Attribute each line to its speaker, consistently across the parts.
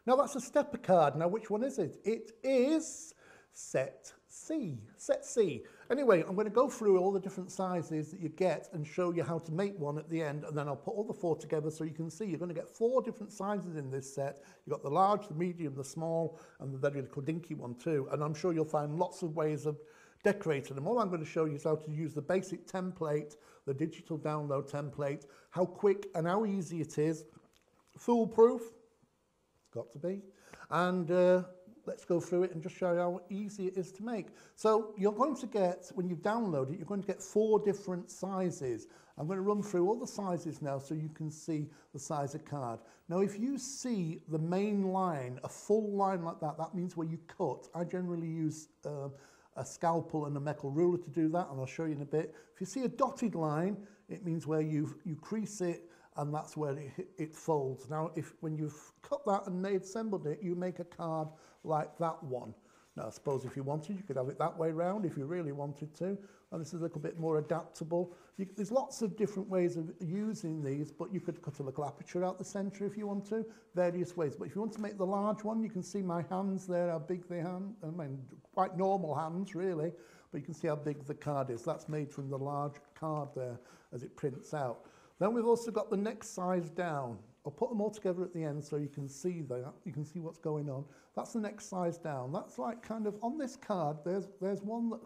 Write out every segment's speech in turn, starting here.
Speaker 1: Now that's a stepper card. Now which one is it? It is set C. Set C. Anyway, I'm going to go through all the different sizes that you get and show you how to make one at the end, and then I'll put all the four together so you can see you're going to get four different sizes in this set. You've got the large, the medium, the small, and the very little dinky one too. And I'm sure you'll find lots of ways of decorating them. All I'm going to show you is how to use the basic template, the digital download template, how quick and how easy it is. Foolproof, it's got to be. And let's go through it and just show you how easy it is to make. So you're going to get, when you download it, you're going to get four different sizes. I'm going to run through all the sizes now so you can see the size of card. Now if you see the main line, a full line like that, that means where you cut. I generally use a scalpel and a metal ruler to do that, and I'll show you in a bit. If you see a dotted line, it means where you crease it, and that's where it folds. Now, when you've cut that and assembled it, you make a card like that one. Now, I suppose if you wanted, you could have it that way round if you really wanted to. And this is a little bit more adaptable. There's lots of different ways of using these, but you could cut a little aperture out the centre if you want to, various ways. But if you want to make the large one, you can see my hands there, how big they are. I mean, quite normal hands, really, but you can see how big the card is. That's made from the large card there as it prints out. Then we've also got the next size down. I'll put them all together at the end so you can see that. You can see what's going on. That's the next size down. That's like kind of, on this card, there's one that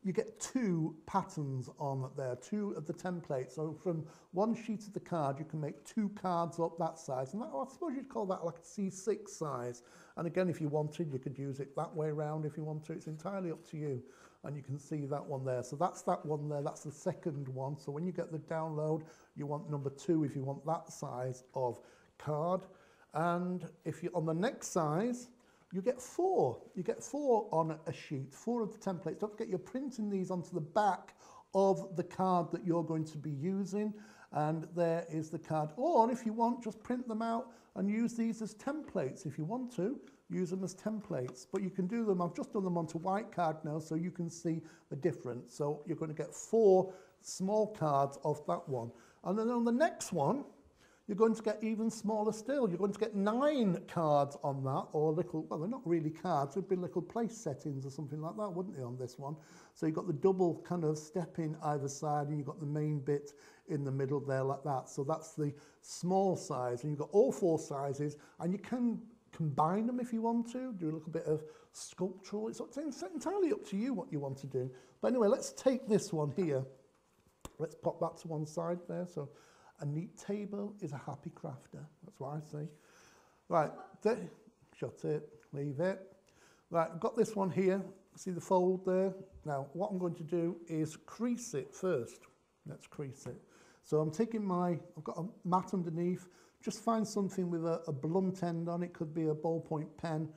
Speaker 1: you get two patterns on there, two of the templates. So from one sheet of the card, you can make two cards up that size. And that, I suppose you'd call that like a C6 size. And again, if you wanted, you could use it that way around if you want to. It's entirely up to you. And you can see that one there. So that's that one there. That's the second one. So when you get the download, you want number 2 if you want that size of card. And if you're on the next size, you get 4. You get 4 on a sheet, 4 of the templates. Don't forget you're printing these onto the back of the card that you're going to be using. And there is the card. Or if you want, just print them out and use these as templates if you want to. Use them as templates, but you can do them. I've just done them onto white card now so you can see the difference. So you're going to get 4 small cards off that one. And then on the next one, you're going to get even smaller still. You're going to get 9 cards on that, or little, well, they're not really cards, they'd be little place settings or something like that, wouldn't they, on this one? So you've got the double kind of step in either side, and you've got the main bit in the middle there like that. So that's the small size, and you've got all 4 sizes, and you can combine them if you want to, do a little bit of sculptural. It's entirely up to you what you want to do. But anyway, let's take this one here. Let's pop that to one side there. So a neat table is a happy crafter. That's what I say. Right, shut it, leave it. Right, I've got this one here. See the fold there? Now, what I'm going to do is crease it first. Let's crease it. So I'm taking I've got a mat underneath. Just find something with a blunt end on it. Could be a ballpoint pen.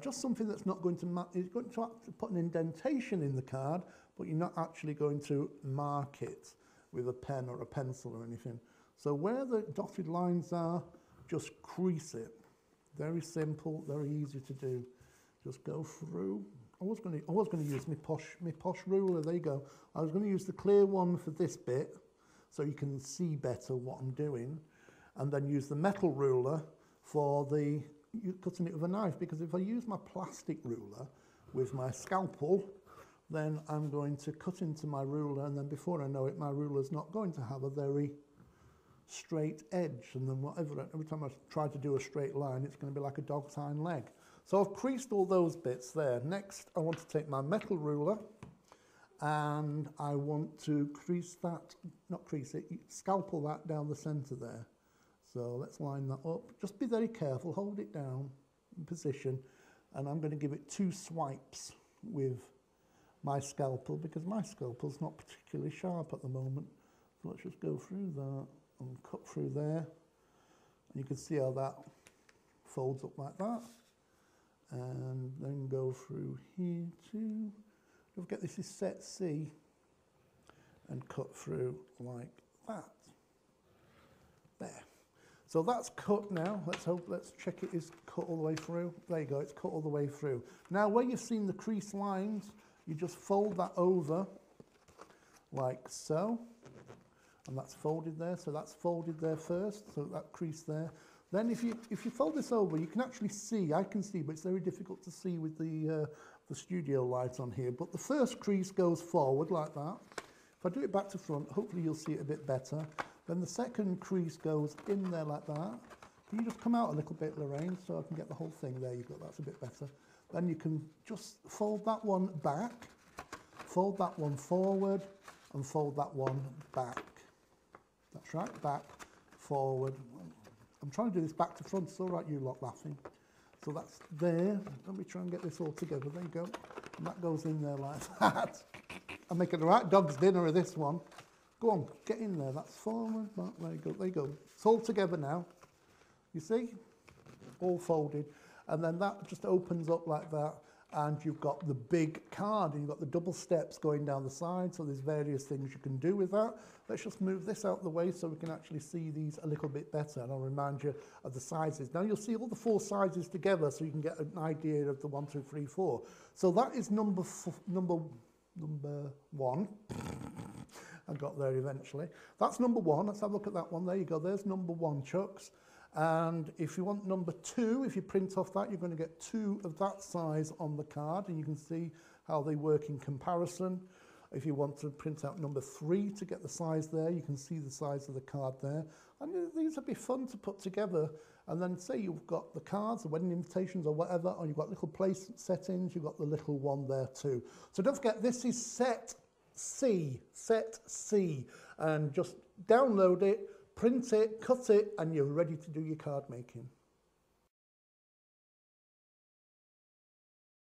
Speaker 1: Just something that's not going to it's going to put an indentation in the card, but you're not actually going to mark it with a pen or a pencil or anything. So where the dotted lines are, just crease it. Very simple, very easy to do. Just go through. I was going to use my posh ruler. There you go. I was going to use the clear one for this bit, so you can see better what I'm doing, and then use the metal ruler for cutting it with a knife, because if I use my plastic ruler with my scalpel, then I'm going to cut into my ruler, and then before I know it, my ruler's not going to have a very straight edge, and then every time I try to do a straight line, it's going to be like a dog's hind leg. So I've creased all those bits there. Next, I want to take my metal ruler, and I want to scalpel that down the center there. So let's line that up. Just be very careful, hold it down in position, and I'm going to give it 2 swipes with my scalpel, because my scalpel's not particularly sharp at the moment. So let's just go through that and cut through there. And you can see how that folds up like that. And then go through here too. Don't forget this is set C, and cut through like that. There. So that's cut now. Let's check it is cut all the way through. There you go, it's cut all the way through. Now where you've seen the crease lines, you just fold that over like so. And that's folded there, so that's folded there first, so that crease there. Then if you fold this over, you can actually see, I can see, but it's very difficult to see with the studio light on here. But the first crease goes forward like that. If I do it back to front, hopefully you'll see it a bit better. Then the second crease goes in there like that. Can you just come out a little bit, Lorraine, so I can get the whole thing? There you go, that's a bit better. Then you can just fold that one back, fold that one forward, and fold that one back. That's right, back, forward. I'm trying to do this back to front, it's all right, you lot laughing. So that's there. Let me try and get this all together. There you go. And that goes in there like that. I'm making the right dog's dinner of this one. Go on, get in there. That's forward, back, there you go, there you go. It's all together now. You see? All folded. And then that just opens up like that. And you've got the big card, and you've got the double steps going down the side, so there's various things you can do with that. Let's just move this out of the way so we can actually see these a little bit better, and I'll remind you of the sizes. Now you'll see all the 4 sizes together so you can get an idea of the 1, 2, 3, 4. So that is number 1. I got there eventually. That's number 1. Let's have a look at that one. There you go. There's number 1, Chucks. And if you want number 2, if you print off that, you're going to get 2 of that size on the card, and you can see how they work in comparison. If you want to print out number 3 to get the size there, you can see the size of the card there. And these would be fun to put together. And then say you've got the cards, the wedding invitations or whatever, or you've got little place settings, you've got the little one there too. So don't forget, this is Set C, Set C. And just download it, print it, cut it, and you're ready to do your card making.